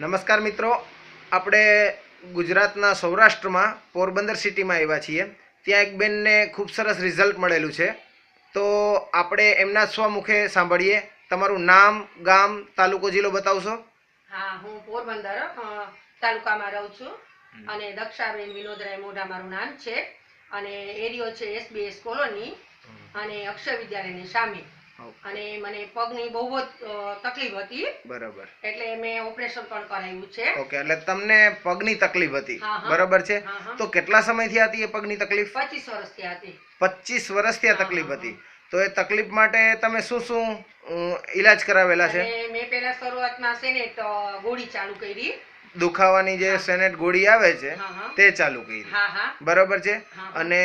નમસ્કાર મિત્રો, આપણે ગુજરાતના સૌરાષ્ટ્રમાં પોરબંદર સિટીમાં આવ્યા છીએ. ત્યાં એક બેનને ખૂબ સરસ રિઝલ્ટ મળેલું છે, તો આપણે એમના સ્વમુખે સાંભળીએ. તમારું નામ, ગામ, તાલુકો, જિલ્લો બતાવશો? હા, હું પોરબંદર તાલુકામાં રહું છું અને દક્ષાબેન વિનોદરાય મોઢા મારું નામ છે અને એરિયો છે SBS કોલોની અને અક્ષર વિદ્યાલયની સામે. અને મને પગની બહુ જ તકલીફ હતી. બરાબર. એટલે મેં ઓપરેશન પણ કરાવ્યું છે. ઓકે, એટલે તમને પગની તકલીફ હતી, બરાબર છે? તો કેટલા સમયથી હતી એ પગની તકલીફ? 25 વર્ષથી હતી. 25 વર્ષથી આ તકલીફ હતી. તો એ તકલીફ માટે તમે શું શું ઈલાજ કરાવેલા છે? મેં પહેલા શરૂઆતમાં છે ને તો ગોળી ચાલુ કરી. દુખાવાની જે સેનેટ ગોળી આવે છે તે ચાલુ કરી, બરાબર છે? અને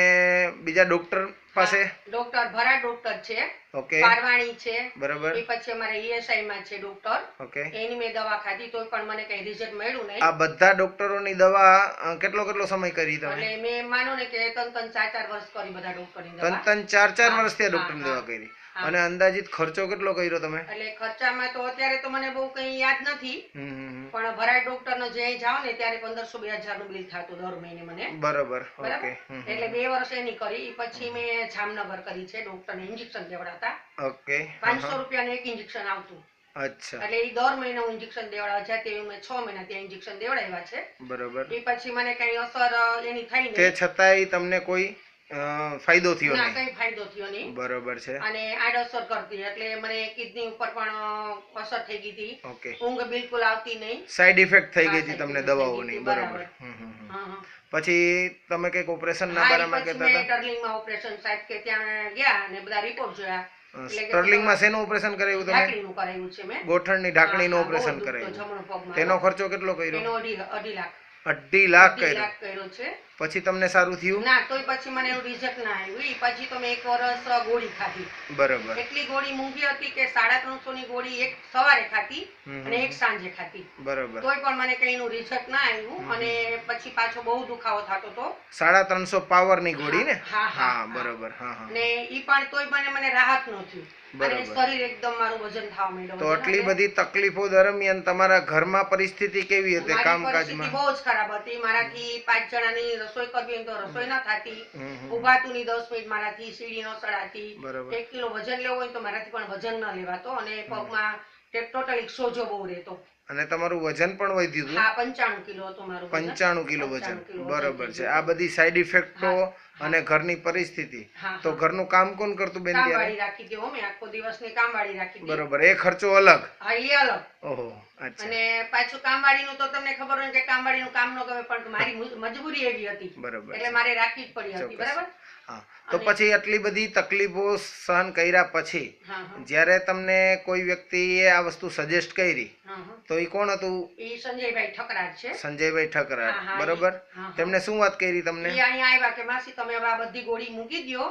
બીજા ડોક્ટર પાસે? ડોક્ટર ભરા ડોક્ટર છે, ઓકે, પારવાણી છે, બરાબર. એ પછી અમારા ESI માં છે ડોક્ટર, ઓકે, એની મેં દવા ખાધી તો પણ મને કઈ રિઝલ્ટ મળ્યું નહીં. આ બધા ડોક્ટરોની દવા કેટલો સમય કરી તમે? એટલે મેં માનો ને કે 3-4 વર્ષ કરી બધા ડોક્ટરની દવા. 3-4 વર્ષથી આ ડોક્ટરની દવા કરી. અને અંદાજિત ખર્ચો કેટલો કર્યો તમે? એટલે ખર્ચામાં તો અત્યારે તો મને બહુ કઈ યાદ નથી, પણ ભરાય ડોક્ટર નો જે જાવ ને ત્યારે 1500-2000 નું બિલ થતું દર મહિને મને. બરાબર, ઓકે. એટલે 2 વર્ષ એની કરી. પછી મેં જામનગર કરી છે, ડોક્ટર ને ઇન્જેક્શન દેવડાતા. ઓકે, 500 રૂપિયાનું એક ઇન્જેક્શન આવતું. અચ્છા. એટલે એ દર મહિને ઇન્જેક્શન દેવડાવવા છે, તે મેં 6 મહિના ત્યાં ઇન્જેક્શન દેવડાવ્યા છે. બરાબર. એ પછી મને કઈ અસર એની થઈ નહીં. તે છતાંય તમને કોઈ ફાયદો થયો નહીં? નહીં. કઈ ફાયદો થયો નહીં. બરાબર છે. અને આડઅસર કરતી, એટલે મને કિડની ઉપર પણ અસર થઈ ગઈ હતી. ઓકે, ઊંઘ બિલકુલ આવતી નહીં. સાઈડ ઇફેક્ટ થઈ ગઈ હતી તમને દવાઓની, બરાબર. પછી તમે કઈક ઓપરેશન ના બારામાં કહેતા હતા? સ્ટર્લિંગમાં ઓપરેશન સાહેબ કે ત્યાં ગયા અને બધા રિપોર્ટ જોયા. સ્ટર્લિંગમાં શેનું ઓપરેશન કરાવ્યું તમે? ઢાંકણીનું કરાવ્યું છે મેં. ગોઠણની ઢાંકણીનું ઓપરેશન કરાવ્યું. તેનો ખર્ચો કેટલો કર્યો? એનો 2.5 લાખ. 2.5 લાખ કર્યો છે. પછી તમને સારું થયું? ના, તોય પછી મને એવું રિઝલ્ટ ના આવ્યું. પછી તો મેં 1 વર્ષ ગોળી ખાધી. બરાબર. એટલી ગોળી મૂંગી હતી કે 350 ની ગોળી એક સવારે ખાધી અને એક સાંજે ખાધી. બરાબર. તોય પણ મને કઈનું રિઝલ્ટ ના આવ્યું અને પછી પાછો બહુ દુખાવો થતો હતો. 350 પાવર ની ગોળી ને? હા, બરાબર. ને ઈ પણ તોય મને રાહત નહોતી. અને શરીર એકદમ મારું વજન થવા માંડ્યું. તો આટલી બધી તકલીફો દરમિયાન તમારા ઘરમાં પરિસ્થિતિ કેવી હતી? કામકાજમાં બહુ જ ખરાબ હતી. મારાથી 5 જણાની રસોઈ કરવી તો રસોઈ ના થતી. ઊભાતું ની 10 મિનિટ મારાથી સીડી ન ચડાતી. 1 કિલો વજન લેવું હોય તો મારાથી પણ વજન ન લેવાતો અને પગમાં ટોટલી સોજો બહુ રહેતો. અને તમારું વજન પણ વધ્યું હતું? હા, 95 કિલો હતું મારું. 95 કિલો વજન, બરાબર છે. આ બધી સાઈડ ઇફેક્ટો અને ઘરની પરિસ્થિતિ, તો ઘરનું કામ કોણ કરતું બેન? કામવાળી રાખી હતી મેં, આખો દિવસની કામવાળી રાખી હતી. બરાબર. એ ખર્ચો અલગ? હા, એ અલગ. ઓહો, અચ્છા. અને પાછું કામવાળીનું તો તમને ખબર હોય કે કામવાળીનું કામ ન ગમે, પણ મારી મજબૂરી એવી હતી, બરાબર, એટલે મારે રાખવી જ પડી હતી. બરાબર. હા, તો પછી આટલી બધી તકલીફો સહન કર્યા પછી જ્યારે તમને કોઈ વ્યક્તિએ આ વસ્તુ સજેસ્ટ કરી, તો એ કોણ હતું? એ સંજયભાઈ ઠકરાર છે. સંજયભાઈ ઠકરાર, બરાબર. તેમને શું વાત કરી તમને? એ અહીંયા આવ્યા કે માસી તમે હવે આ બધી ગોળી મૂકી દો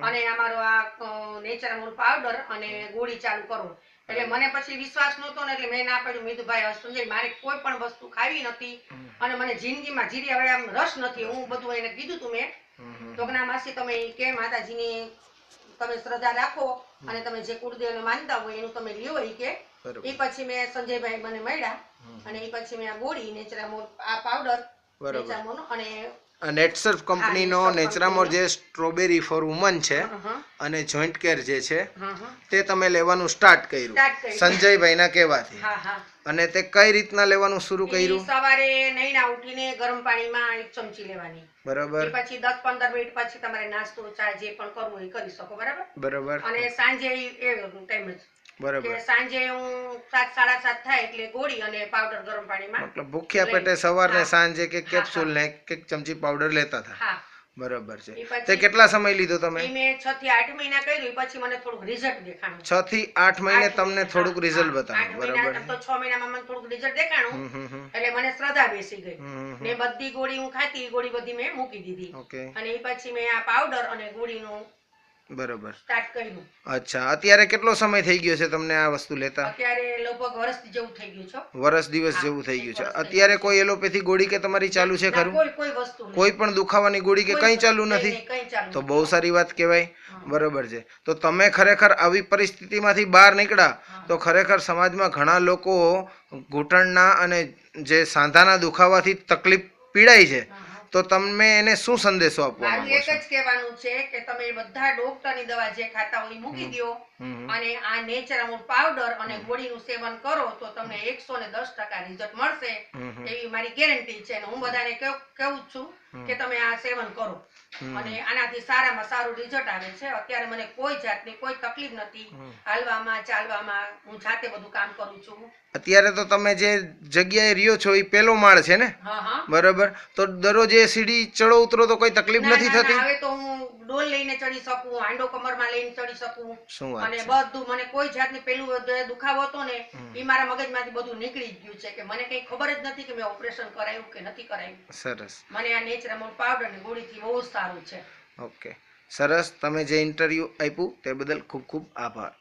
અને અમારો આ નેચરલ પાવડર અને ગોળી ચાલુ કરો. એટલે મને પછી વિશ્વાસ નહોતો ને, એટલે મેં ના પાડ્યું. મેં કીધું ભાઈ સંજય, મારે કોઈ પણ વસ્તુ ખાવી નથી અને મને જિંદગીમાં જીરી હવે આમ રસ નથી. હું બધું એને કીધું તું મેં. તો ના માસી, તમે કે માતાજીની તમે શ્રદ્ધા રાખો અને તમે જે કુળદેવને માનતા હોય એનું તમે લ્યો. એ કે એ પછી મેં સંજયભાઈ મને મળ્યા અને એ પછી મેં આ ગોળી નેચરામોર, આ પાવડર નેચરામોર અને નેટસર્ફ કંપનીનો નેચરામોર જે સ્ટ્રોબેરી ફોર વુમન છે અને જોઈન્ટ કેર જે છે તે તમે લેવાનું સ્ટાર્ટ કર્યું સંજયભાઈના કહેવાથી. અને તે કઈ રીતના લેવાનું શરૂ કર્યું? સવારે નહીના ઉઠીને ગરમ પાણીમાં 1 ચમચી લેવાની, બરાબર. પછી 10-15 મિનિટ પછી તમારે નાસ્તો, ચા જે પણ કરવું એ કરી શકો, બરાબર. બરાબર. અને સાંજે એ ટાઈમ જ, બરાબર, કે સાંજે હું 7-7:30 થાય એટલે ગોળી અને પાવડર ગરમ પાણીમાં, મતલબ ભૂખ્યા પેટે સવારને સાંજે કે કેપ્સ્યુલ ને 1 ચમચી પાવડર લેતા હતા. હા, બરાબર છે. તે કેટલા સમય લીધો તમે? મેં 6 થી 8 મહિના કર્યું. પછી મને થોડુંક રિઝલ્ટ દેખાણું. 6 થી 8 મહિને તમને થોડુંક રિઝલ્ટ બતાવ્યું, બરાબર. તો 6 મહિનામાં મને થોડુંક રિઝલ્ટ દેખાણું. એટલે મને શ્રદ્ધા બેસી ગઈ ને બધી ગોળી હું ખાતી, ગોળી બધી મેં મૂકી દીધી. અને એ પછી મેં આ પાવડર અને ગોળીનું બરોબર. સ્ટાર્ટ કર્યું. અચ્છા, અત્યારે કેટલો સમય થઈ ગયો છે તમને આ વસ્તુ લેતા? અત્યારે લગભગ વર્ષ જેવું થઈ ગયું છે. વરસ દિવસ હા, જેવું થઈ એક ગયું છે. વર્ષ થઈ અત્યારે ગયું કોઈ એલોપેથી ગોળી કે તમારી ચાલુ છે ના, ખરું? કોઈ વસ્તુ નહીં. કોઈ પણ દુખાવાની ગોળી કે કોઈ કંઈ વસ્તુ ચાલુ નહીં, નથી? નહીં, કંઈ ચાલુ તો નથી. બહુ સારી વાત કહેવાય. હા. બરોબર છે. તો તમે ખરેખર આવી પરિસ્થિતિમાંથી બહાર નીકળ્યા હા. તો ખરેખર સમાજમાં ઘણા લોકો ઘૂંટણના અને જે સાંધાના દુખાવાથી તકલીફ પીડાય છે, હા, હા. તો તમે એને શું સંદેશો આપવા મારું માંગો એક છો? જ કહેવાનું છે કે તમે બધા ડોક્ટરની દવા જે ખાતા હોય એ મૂકી હમ. દ્યો હમ. અને આ નેચરમૂળ પાવડર અને ગોળીનું સેવન કરો તો તમને 110% રિઝલ્ટ મળશે હમ. એવી મારી ગેરંટી છે અને હું બધાને કહું જ છું કે તમે આ સેવન કરો અને આનાથી સારામાં સારું રિઝલ્ટ આવે છે. અત્યારે મને કોઈ જાતની કોઈ તકલીફ નથી. હાલવામાં ચાલવામાં હું જાતે બધું કામ કરું છું. અત્યારે તો તમે જે જગ્યાએ રહ્યો છો એ પેલો માળ છે ને? હા, હા. બરોબર. તો દરરોજ એ સીડી ચડો ઉતરો તો કોઈ તકલીફ ના, નથી ના, થતી? ના, હવે તો હું ડોલ લઈને ચડી શકું, હાંડો કમરમાં લઈને ચડી શકું શું વાત અને છે? બધું મને કોઈ જાતની પેલું જે દુખાવો હતો ને એ મારા મગજમાંથી બધું નીકળી જ ગયું છે કે મને કઈ ખબર જ નથી કે મેં ઓપરેશન કરાયું કે નથી કરાયું. સરસ. મને આ નેચરમૂળ પાવડર ની ગોળીથી બહુ જ સારું છે. ઓકે, સરસ. તમે જે ઇન્ટરવ્યૂ આપ્યું તે બદલ ખૂબ ખૂબ આભાર.